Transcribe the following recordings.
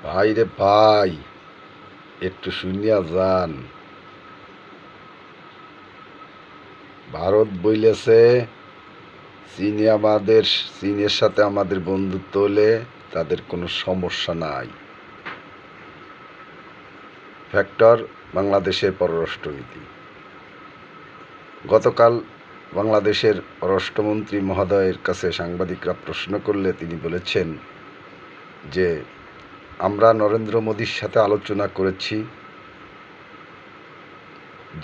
ভাই রে ভাই, একটু শুনিয়া যান। ভারত বইলেছে চীনের সাথে আমাদের বন্ধুত্ব হলে তাদের কোনো সমস্যা নাই। ফ্যাক্টর বাংলাদেশের পররাষ্ট্রনীতি। গতকাল বাংলাদেশের পররাষ্ট্রমন্ত্রী মহোদয়ের কাছে সাংবাদিকরা প্রশ্ন করলে তিনি বলেছেন যে আমরা নরেন্দ্র মোদীর সাথে আলোচনা করেছি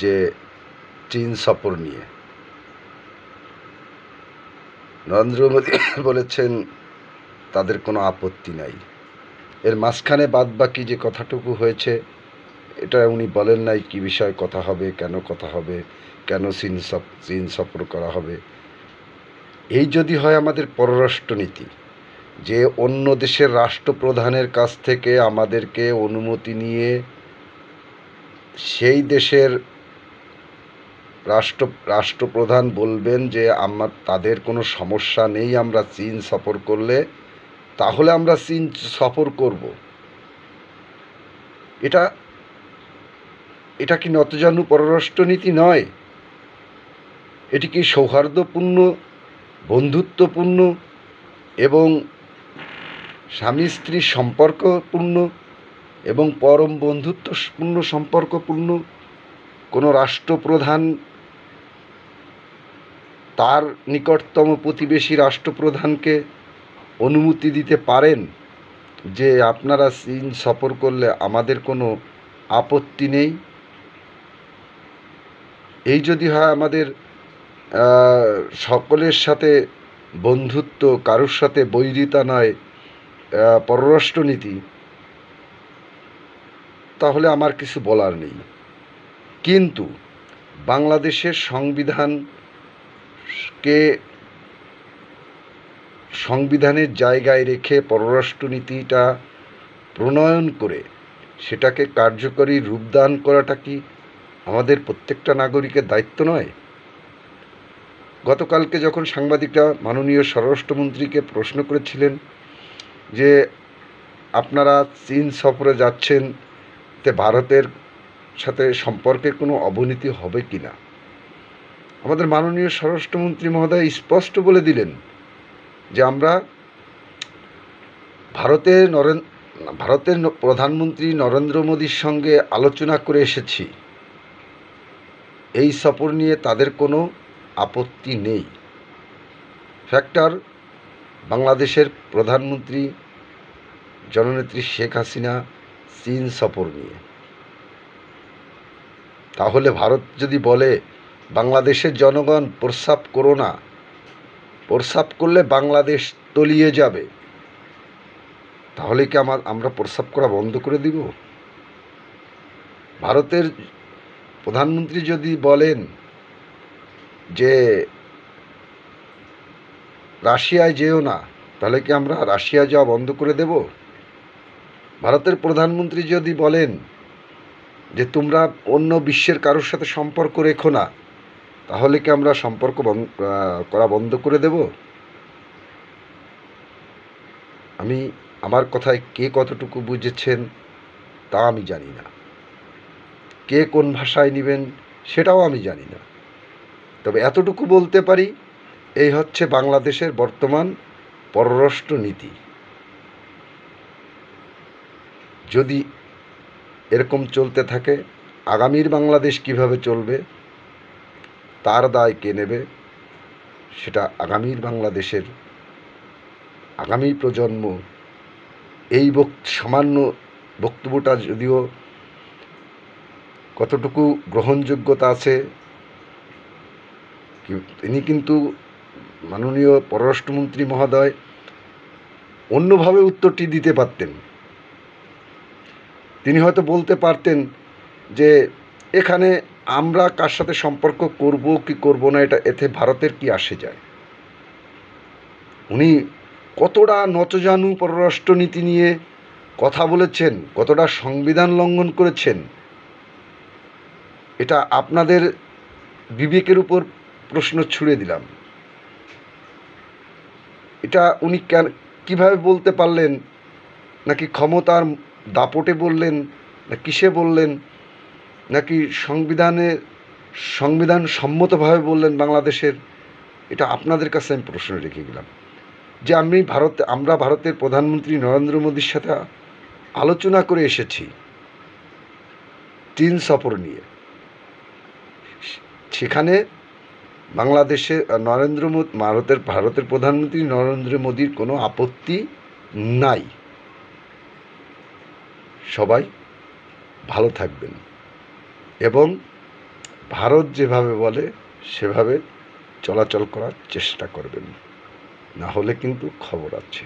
যে চীন সফর নিয়ে। নরেন্দ্র মোদী বলেছেন তাদের কোনো আপত্তি নাই। এর মাঝখানে বাদবাকি যে কথাটুকু হয়েছে এটা উনি বলেন নাই কী বিষয়ে কথা হবে, কেন কথা হবে, কেন চীন সফর করা হবে। এই যদি হয় আমাদের পররাষ্ট্রনীতি, যে অন্য দেশের রাষ্ট্রপ্রধানের কাছ থেকে আমাদেরকে অনুমতি নিয়ে সেই দেশের রাষ্ট্রপ্রধান বলবেন যে তাদের কোনো সমস্যা নেই আমরা চীন সফর করলে, তাহলে আমরা চীন সফর করব। এটা কি নতজানু পররাষ্ট্রনীতি নয়? এটি কি সৌহার্দ্যপূর্ণ, বন্ধুত্বপূর্ণ এবং স্বামী স্ত্রীর সম্পর্কপূর্ণ এবং পরম বন্ধুত্বপূর্ণ সম্পর্কপূর্ণ কোনো রাষ্ট্রপ্রধান তার নিকটতম প্রতিবেশী রাষ্ট্রপ্রধানকে অনুমতি দিতে পারেন যে আপনারা চীন সফর করলে আমাদের কোনো আপত্তি নেই? এই যদি হয় আমাদের সকলের সাথে বন্ধুত্ব, কারোর সাথে বৈরিতা নয় পররাষ্ট্রনীতি, তাহলে আমার কিছু বলার নেই। কিন্তু বাংলাদেশের সংবিধানের জায়গায় রেখে পররাষ্ট্রনীতিটা প্রণয়ন করে সেটাকে কার্যকরী রূপদান করাটা কি আমাদের প্রত্যেকটা নাগরিকের দায়িত্ব নয়? গতকালকে যখন সাংবাদিকরা মাননীয় স্বরাষ্ট্রমন্ত্রীকে প্রশ্ন করেছিলেন যে আপনারা চীন সফরে যাচ্ছেন, তে ভারতের সাথে সম্পর্কের কোনো অবনতি হবে কি না, আমাদের মাননীয় স্বরাষ্ট্রমন্ত্রী মহোদয় স্পষ্ট বলে দিলেন যে আমরা ভারতের প্রধানমন্ত্রী নরেন্দ্র মোদীর সঙ্গে আলোচনা করে এসেছি, এই সফর নিয়ে তাদের কোনো আপত্তি নেই। ফ্যাক্টর বাংলাদেশের প্রধানমন্ত্রী জননেত্রী শেখ হাসিনা চীন সফর নিয়ে। তাহলে ভারত যদি বলে বাংলাদেশের জনগণ প্রস্রাব করো না, প্রস্রাব করলে বাংলাদেশ তলিয়ে যাবে, তাহলে কি আমরা প্রস্রাব করা বন্ধ করে দিব? ভারতের প্রধানমন্ত্রী যদি বলেন যে রাশিয়ায় যেও না, তাহলে কি আমরা রাশিয়া যাওয়া বন্ধ করে দেব? ভারতের প্রধানমন্ত্রী যদি বলেন যে তোমরা অন্য বিশ্বের কারোর সাথে সম্পর্ক রেখো না, তাহলে কি আমরা সম্পর্ক করা বন্ধ করে দেব? আমার কথায় কে কতটুকু বুঝেছেন তা আমি জানি না, কে কোন ভাষায় নেবেন সেটাও আমি জানি না। তবে এতটুকু বলতে পারি, এই হচ্ছে বাংলাদেশের বর্তমান পররাষ্ট্র নীতি। যদি এরকম চলতে থাকে, আগামীর বাংলাদেশ কিভাবে চলবে তার দায় কে নেবে? সেটা আগামীর বাংলাদেশের আগামী প্রজন্ম। এই সামান্য বক্তব্যটা যদিও কতটুকু গ্রহণযোগ্যতা আছে, তিনি কিন্তু মাননীয় পররাষ্ট্রমন্ত্রী মহোদয় অন্যভাবে উত্তরটি দিতে পারতেন। তিনি হয়তো বলতে পারতেন যে এখানে আমরা কার সাথে সম্পর্ক করব কি করব না, এতে ভারতের কি আসে যায়। উনি কতটা নতজানু পররাষ্ট্রনীতি নিয়ে কথা বলেছেন, কতটা সংবিধান লঙ্ঘন করেছেন, এটা আপনাদের বিবেকের উপর প্রশ্ন ছুড়ে দিলাম। এটা উনি কিভাবে বলতে পারলেন? নাকি ক্ষমতার দাপটে বললেন না কিসে বললেন, নাকি সংবিধান সম্মতভাবে বললেন বাংলাদেশের? এটা আপনাদের কাছে আমি প্রশ্ন রেখে গেলাম। যে আমরা ভারতের প্রধানমন্ত্রী নরেন্দ্র মোদীর সাথে আলোচনা করে এসেছি 3 সফর নিয়ে। সেখানে বাংলাদেশে ভারতের প্রধানমন্ত্রী নরেন্দ্র মোদীর কোনো আপত্তি নাই। সবাই ভালো থাকবেন এবং ভারত যেভাবে বলে সেভাবে চলাচল করার চেষ্টা করবেন, না হলে কিন্তু খবর আছে।